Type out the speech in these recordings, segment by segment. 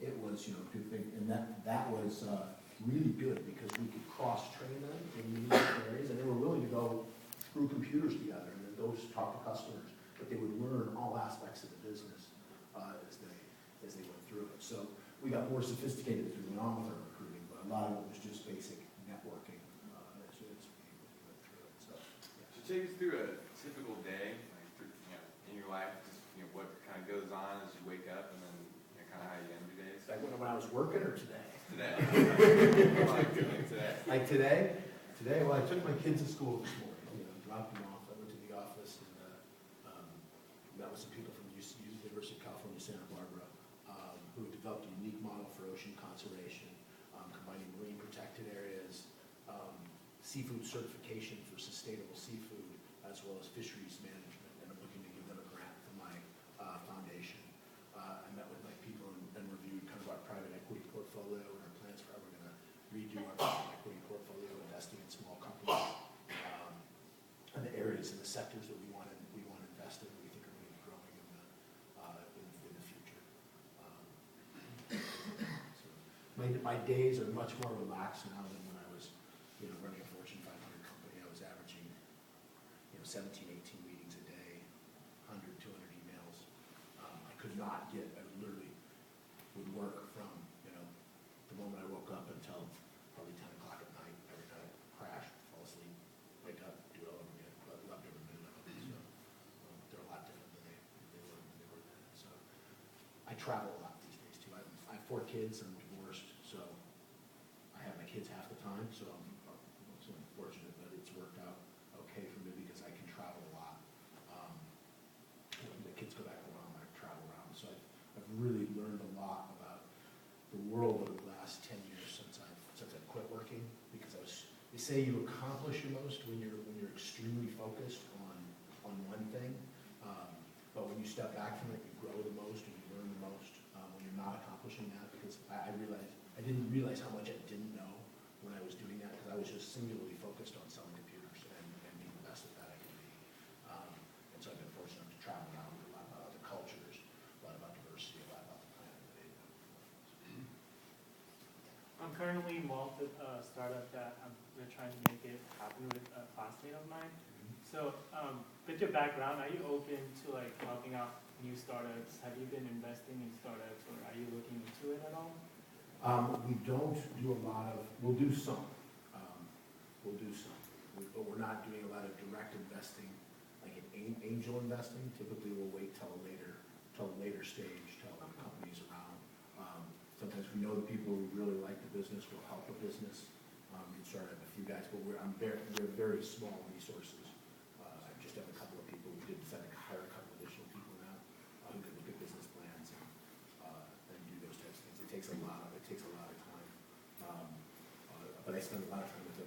it was, good thing, and that was really good because we could cross-train them in unique areas, and they were willing to go screw computers together and then go talk to customers, but they would learn all aspects of the business as they went through it. So we got more sophisticated as we went on with our recruiting, but a lot of it was just basic networking as we went through it. So, yeah. So take us through a typical day, like in your life, just what kind of goes on as you wake up, and then kind of how you end your days. Like when I was working, or today? Today. Like today? Today, well, I took my kids to school this morning, dropped them off. I went to the office and met with some people from the University of California, Santa Barbara, who had developed a unique model for ocean conservation, combining marine protected areas, seafood certification for sustainable seafood, as well as fisheries management, and I'm looking to give them a grant for my foundation. I met with my people and reviewed kind of our private equity portfolio and our plans for how we're going to redo our private equity portfolio, investing in small companies, and the areas and the sectors that we want to invest in, that we think are going to be growing in the future. So my days are much more relaxed now than when I was, running a Fortune 500 company. I was averaging, 17, 18 meetings a day, 100, 200 emails. I could not get, I literally would work from, the moment I woke up until probably 10 o'clock at night, every night, crash, fall asleep, wake up, do it all over again. But loved every minute of it. So they're a lot different than they were then. So I travel a lot these days too. I have 4 kids, I'm divorced, so I have my kids half the time, so I'm unfortunate, but it's worked out okay for me because I can travel a lot. When the kids go back home, I travel around. So I've really learned a lot about the world over the last 10 years since I've quit working, because they say you accomplish your most when you're extremely focused on one thing, but when you step back from it, you grow the most and you learn the most when you're not accomplishing that. Because I didn't realize how much I didn't know when I was doing that, because I was just singularly focused on selling computers and being the best at that I can be. And so I've been fortunate to travel around, learn a lot about other cultures, a lot about diversity, a lot about the planet that I'm currently involved with a startup that we're trying to make it happen with a classmate of mine. So with your background, are you open to helping out new startups? Have you been investing in startups, or are you looking into it at all? We don't do a lot of, we'll do some, but we're not doing a lot of direct investing, like in angel investing. Typically we'll wait till a later stage, till the company's around. Sometimes we know the people who really like the business will help the business. We start with a few guys, but we're very small resources. I just have a couple of people. We did decide to hire a couple additional people now who can look at business plans and do those types of things. It takes a lot of time. But I spend a lot of time with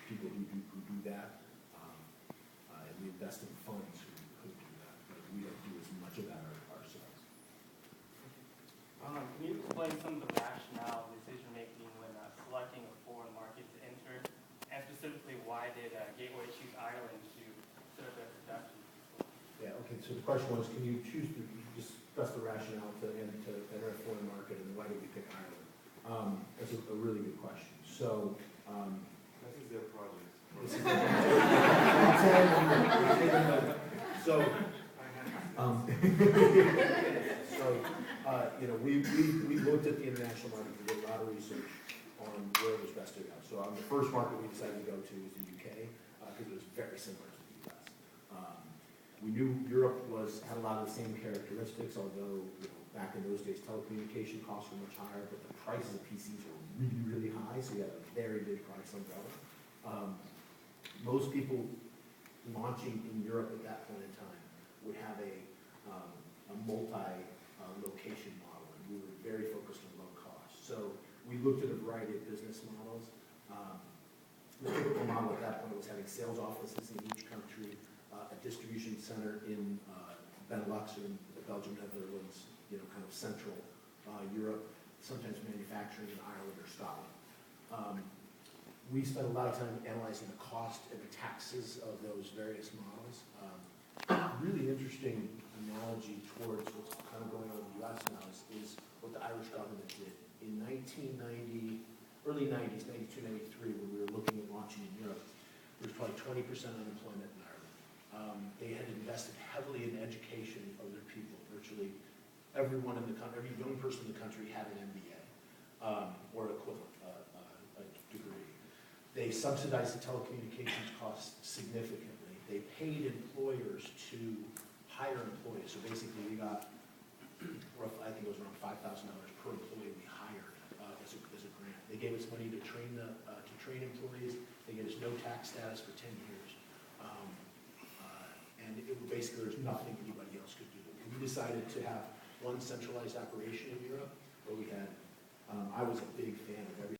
people who do that, and we invest in funds who do that. But we don't do as much of that ourselves. Can you explain some of the rationale, decision making when selecting a foreign market to enter, and specifically why did Gateway choose Ireland to serve their production? Yeah. Okay. So the question was, can you choose to discuss the rationale to enter a foreign market, and why did we pick Ireland? That's a really good question. So. This is their project. We looked at the international market. We did a lot of research on where it was best to go. So the first market we decided to go to was the UK, because it was very similar to the US. We knew Europe had a lot of the same characteristics, although back in those days telecommunication costs were much higher, but the prices of PCs were really, really high, so you had a very big price umbrella. Most people launching in Europe at that point in time would have a multi-location model, and we were very focused on low cost. So we looked at a variety of business models. The typical model at that point was having sales offices in each country, a distribution center in Benelux or in Belgium, Netherlands, kind of central Europe, sometimes manufacturing in Ireland or Scotland. We spent a lot of time analyzing the cost and the taxes of those various models. Really interesting analogy towards what's kind of going on in the U.S. now is what the Irish government did in 1990, early 90s, 92, 93, when we were looking at launching in Europe. There was probably 20% unemployment in Ireland. They had invested heavily in education of their people. Virtually everyone in the country, every young person in the country had an MBA or equivalent, a degree. They subsidized the telecommunications costs significantly. They paid employers to hire employees. So basically, we got roughly, I think it was around $5,000 per employee we hired as a grant. They gave us money to train employees. They gave us no tax status for 10 years. And it basically, there's nothing anybody else could do. We decided to have one centralized operation in Europe where we had, I was a big fan of every